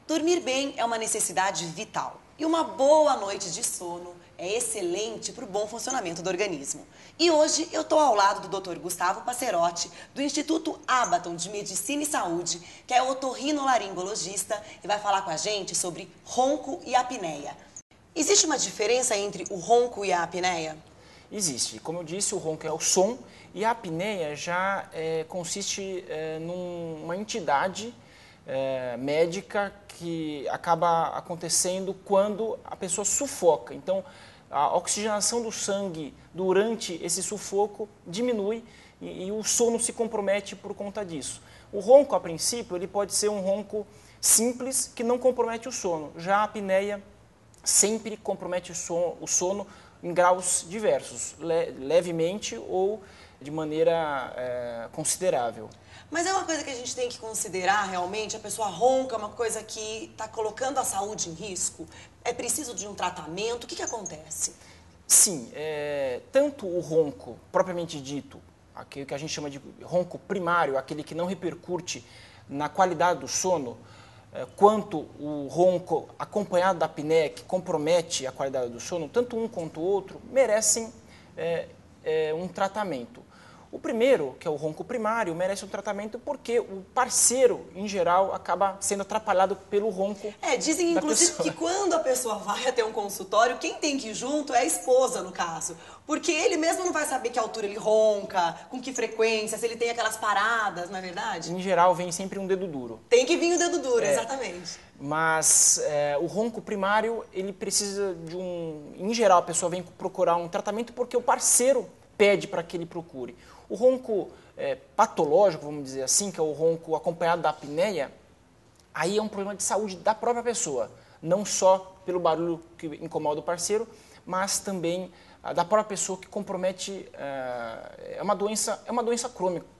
Dormir bem é uma necessidade vital e uma boa noite de sono é excelente para o bom funcionamento do organismo. E hoje eu estou ao lado do Dr. Gustavo Passerotti, do Instituto Abaton de Medicina e Saúde, que é otorrinolaringologista e vai falar com a gente sobre ronco e apneia. Existe uma diferença entre o ronco e a apneia? Existe. Como eu disse, o ronco é o som e a apneia já consiste numa entidade médica que acaba acontecendo quando a pessoa sufoca. Então, a oxigenação do sangue durante esse sufoco diminui e o sono se compromete por conta disso. O ronco, a princípio, ele pode ser um ronco simples que não compromete o sono. Já a apneia sempre compromete o sono em graus diversos, levemente ou de maneira considerável. Mas é uma coisa que a gente tem que considerar realmente, a pessoa ronca é uma coisa que está colocando a saúde em risco? É preciso de um tratamento? O que acontece? Sim, tanto o ronco, propriamente dito, aquele que a gente chama de ronco primário, aquele que não repercute na qualidade do sono, quanto o ronco acompanhado da apneia, que compromete a qualidade do sono, tanto um quanto o outro, merecem um tratamento. O primeiro, que é o ronco primário, merece um tratamento porque o parceiro, em geral, acaba sendo atrapalhado pelo ronco. Dizem inclusive que quando a pessoa vai até um consultório, quem tem que ir junto é a esposa, no caso. Porque ele mesmo não vai saber que altura ele ronca, com que frequência, se ele tem aquelas paradas, não é verdade? Em geral, vem sempre um dedo duro. Tem que vir o dedo duro, exatamente. Mas o ronco primário, ele precisa de em geral, a pessoa vem procurar um tratamento porque o parceiro pede para que ele procure. O ronco patológico, vamos dizer assim, que é o ronco acompanhado da apneia, aí é um problema de saúde da própria pessoa, não só pelo barulho que incomoda o parceiro, mas também da própria pessoa, que compromete, é uma doença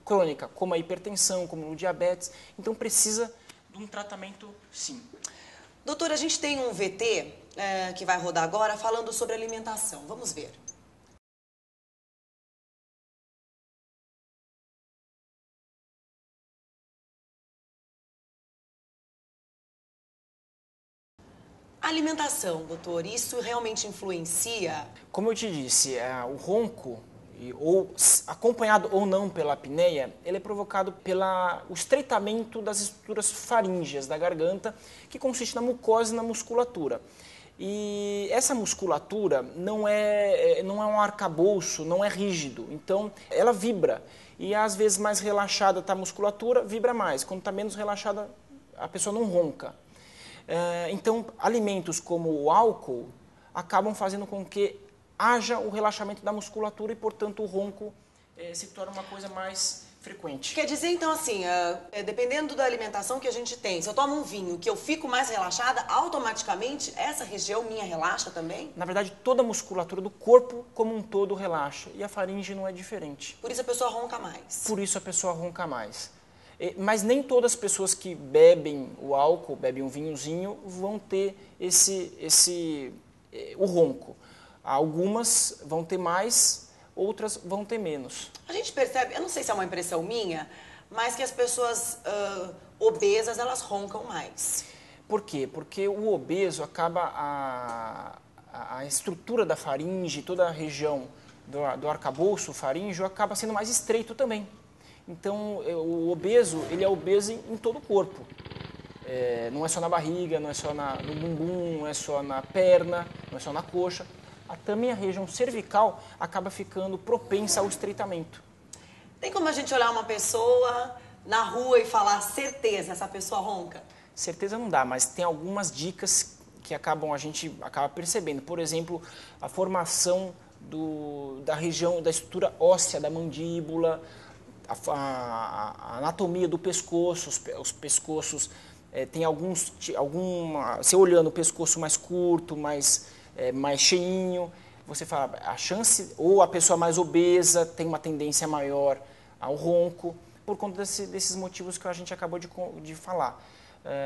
crônica, como a hipertensão, como o diabetes, então precisa de um tratamento sim. Doutor, a gente tem um VT que vai rodar agora falando sobre alimentação, vamos ver. Alimentação, doutor, isso realmente influencia? Como eu te disse, o ronco, acompanhado ou não pela apneia, ele é provocado pelo estreitamento das estruturas faríngeas da garganta, que consiste na mucosa e na musculatura. E essa musculatura não é um arcabouço, não é rígido, então ela vibra. E às vezes mais relaxada está a musculatura, vibra mais. Quando está menos relaxada, a pessoa não ronca. Então, alimentos como o álcool acabam fazendo com que haja o relaxamento da musculatura e, portanto, o ronco se torna uma coisa mais frequente. Quer dizer, então, assim, dependendo da alimentação que a gente tem, se eu tomo um vinho que eu fico mais relaxada, automaticamente essa região minha relaxa também? Na verdade, toda a musculatura do corpo como um todo relaxa e a faringe não é diferente. Por isso a pessoa ronca mais? Por isso a pessoa ronca mais. Mas nem todas as pessoas que bebem o álcool, bebem um vinhozinho, vão ter o ronco. Algumas vão ter mais, outras vão ter menos. A gente percebe, eu não sei se é uma impressão minha, mas que as pessoas obesas, elas roncam mais. Por quê? Porque o obeso acaba, a estrutura da faringe, toda a região do arcabouço faríngeo acaba sendo mais estreito também. Então, o obeso, ele é obeso em todo o corpo. Não é só na barriga, não é só no bumbum, não é só na perna, não é só na coxa. Também a região cervical acaba ficando propensa ao estreitamento. Tem como a gente olhar uma pessoa na rua e falar certeza, essa pessoa ronca? Certeza não dá, mas tem algumas dicas que a gente acaba percebendo. Por exemplo, a formação da região, da estrutura óssea da mandíbula, a anatomia do pescoço, os pescoços tem você olhando o pescoço mais curto, mais cheinho, você fala, a chance, ou a pessoa mais obesa tem uma tendência maior ao ronco, por conta desses motivos que a gente acabou de falar.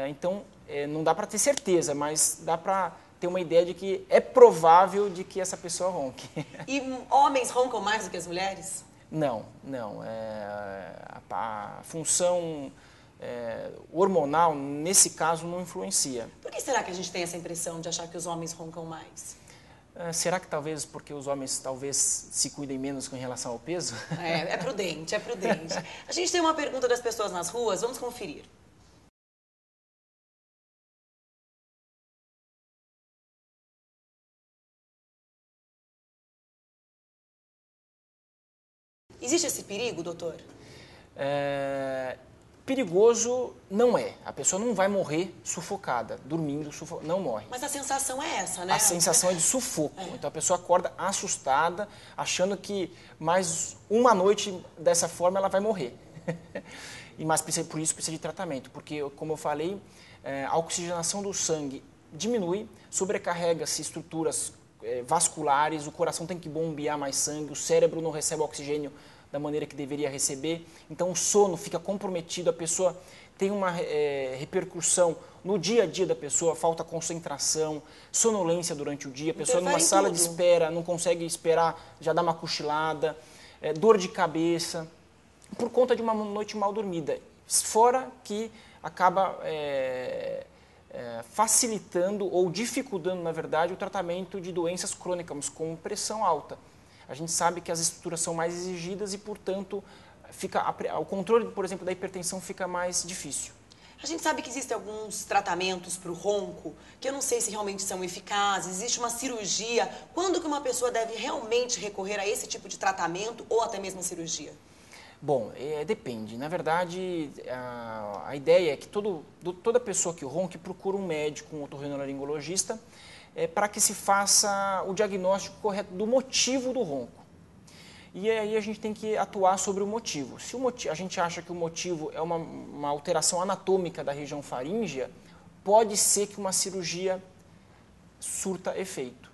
Então, não dá para ter certeza, mas dá para ter uma ideia de que é provável de que essa pessoa ronque. E homens roncam mais do que as mulheres? Não. A função hormonal, nesse caso, não influencia. Por que será que a gente tem essa impressão de achar que os homens roncam mais? Será que talvez porque os homens talvez se cuidem menos com relação ao peso? É prudente, é prudente. A gente tem uma pergunta das pessoas nas ruas, vamos conferir. Existe esse perigo, doutor? Perigoso não é. A pessoa não vai morrer sufocada, dormindo, não morre. Mas a sensação é essa, né? A sensação é de sufoco. Então a pessoa acorda assustada, achando que mais uma noite dessa forma ela vai morrer. Mas por isso precisa de tratamento, porque, como eu falei, a oxigenação do sangue diminui, sobrecarrega-se estruturas vasculares, o coração tem que bombear mais sangue, o cérebro não recebe oxigênio da maneira que deveria receber, então o sono fica comprometido, a pessoa tem uma repercussão no dia a dia da pessoa, falta concentração, sonolência durante o dia, a pessoa numa sala de espera, não consegue esperar, já dá uma cochilada, dor de cabeça, por conta de uma noite mal dormida, fora que acaba facilitando ou dificultando, na verdade, o tratamento de doenças crônicas, como pressão alta. A gente sabe que as estruturas são mais exigidas e, portanto, o controle, por exemplo, da hipertensão fica mais difícil. A gente sabe que existem alguns tratamentos para o ronco, que eu não sei se realmente são eficazes, existe uma cirurgia. Quando que uma pessoa deve realmente recorrer a esse tipo de tratamento ou até mesmo a cirurgia? Bom, depende. Na verdade, a ideia é que toda pessoa que ronque procura um médico, um otorrinolaringologista, para que se faça o diagnóstico correto do motivo do ronco. E aí a gente tem que atuar sobre o motivo. Se a gente acha que o motivo é uma alteração anatômica da região faríngea, pode ser que uma cirurgia surta efeito.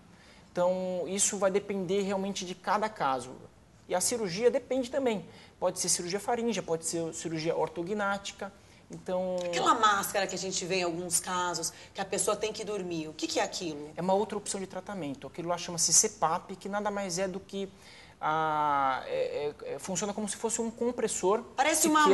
Então, isso vai depender realmente de cada caso. E a cirurgia depende também. Pode ser cirurgia faríngea, pode ser cirurgia ortognática. Então, aquela máscara que a gente vê em alguns casos, que a pessoa tem que dormir, o que é aquilo? É uma outra opção de tratamento. Aquilo lá chama-se CPAP, que nada mais é do que funciona como se fosse um compressor. Parece uma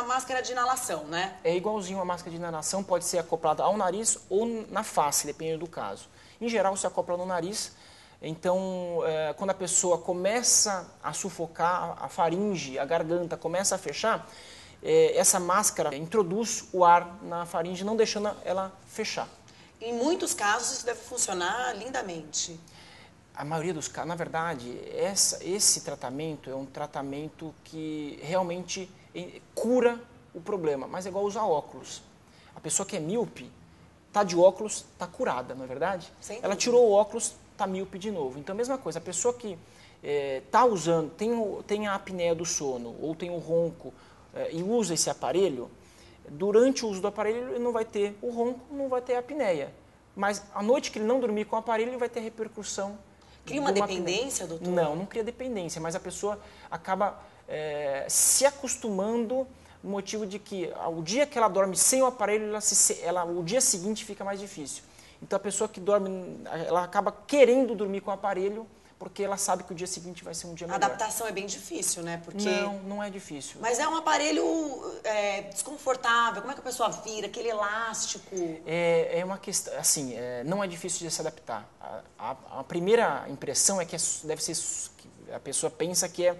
máscara de inalação, né? É igualzinho a máscara de inalação, pode ser acoplada ao nariz ou na face, dependendo do caso. Em geral, se acopla no nariz. Então, quando a pessoa começa a sufocar a faringe, a garganta começa a fechar, essa máscara introduz o ar na faringe, não deixando ela fechar. Em muitos casos, isso deve funcionar lindamente. A maioria dos casos, na verdade, esse tratamento é um tratamento que realmente cura o problema, mas é igual usar óculos. A pessoa que é míope, está de óculos, está curada, não é verdade? Ela tirou o óculos, está míope de novo. Então, a mesma coisa, a pessoa que está usando, tem a apneia do sono ou tem o ronco e usa esse aparelho, durante o uso do aparelho ele não vai ter o ronco, não vai ter a apneia. Mas a noite que ele não dormir com o aparelho, ele vai ter repercussão. Cria uma dependência, doutor? Não cria dependência, mas a pessoa acaba se acostumando no motivo de que o dia que ela dorme sem o aparelho, o dia seguinte fica mais difícil. Então a pessoa que dorme, ela acaba querendo dormir com o aparelho, porque ela sabe que o dia seguinte vai ser um dia melhor. A adaptação é bem difícil, né? Porque... Não é difícil. Mas é um aparelho desconfortável, como é que a pessoa vira, aquele elástico? É uma questão, assim, não é difícil de se adaptar. A primeira impressão é que deve ser, a pessoa pensa que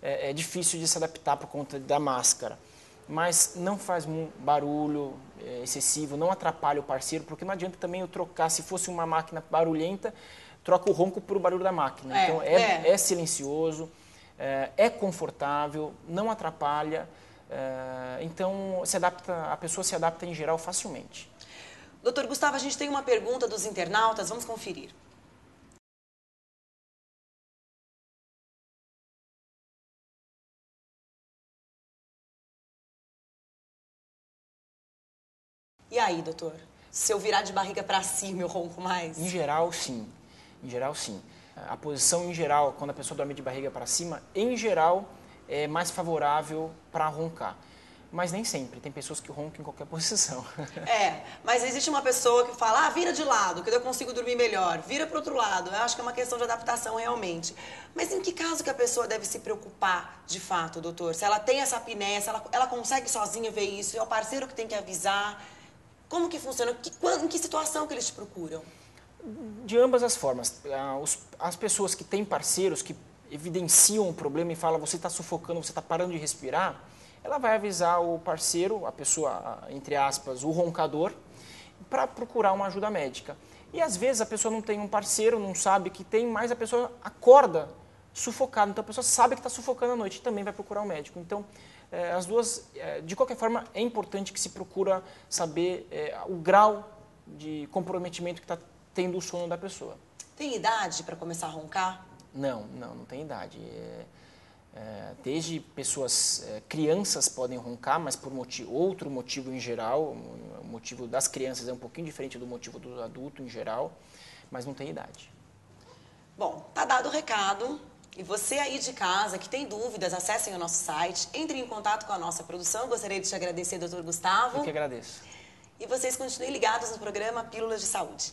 é difícil de se adaptar por conta da máscara. Mas não faz barulho excessivo, não atrapalha o parceiro, porque não adianta também eu trocar, se fosse uma máquina barulhenta, troca o ronco por o barulho da máquina. Então, é silencioso, é confortável, não atrapalha. Então, a pessoa se adapta em geral facilmente. Doutor Gustavo, a gente tem uma pergunta dos internautas, vamos conferir. E aí, doutor? Se eu virar de barriga para cima, eu ronco mais? Em geral, sim. Em geral, sim. A posição, em geral, quando a pessoa dorme de barriga para cima, em geral, é mais favorável para roncar. mas nem sempre. Tem pessoas que roncam em qualquer posição. Mas existe uma pessoa que fala, vira de lado, que eu consigo dormir melhor, vira para o outro lado. Eu acho que é uma questão de adaptação realmente. Mas em que caso que a pessoa deve se preocupar de fato, doutor? Se ela tem essa apneia, se ela consegue sozinha ver isso, é o parceiro que tem que avisar? Como que funciona? Em que situação que eles te procuram? De ambas as formas. As pessoas que têm parceiros, que evidenciam o problema e falam, você está sufocando, você está parando de respirar, ela vai avisar o parceiro, a pessoa, entre aspas, o roncador, para procurar uma ajuda médica. E às vezes a pessoa não tem um parceiro, não sabe que tem, mas a pessoa acorda sufocada. Então a pessoa sabe que está sufocando à noite e também vai procurar um médico. Então, as duas, de qualquer forma, é importante que se procura saber o grau de comprometimento que está tendo o sono da pessoa. Tem idade para começar a roncar? Não tem idade. Desde pessoas, crianças podem roncar, mas por outro motivo em geral. O motivo das crianças é um pouquinho diferente do motivo do adulto em geral, mas não tem idade. Bom, tá dado o recado. E você aí de casa que tem dúvidas, acessem o nosso site, entrem em contato com a nossa produção. Gostaria de te agradecer, doutor Gustavo. Eu que agradeço. E vocês continuem ligados no programa Pílulas de Saúde.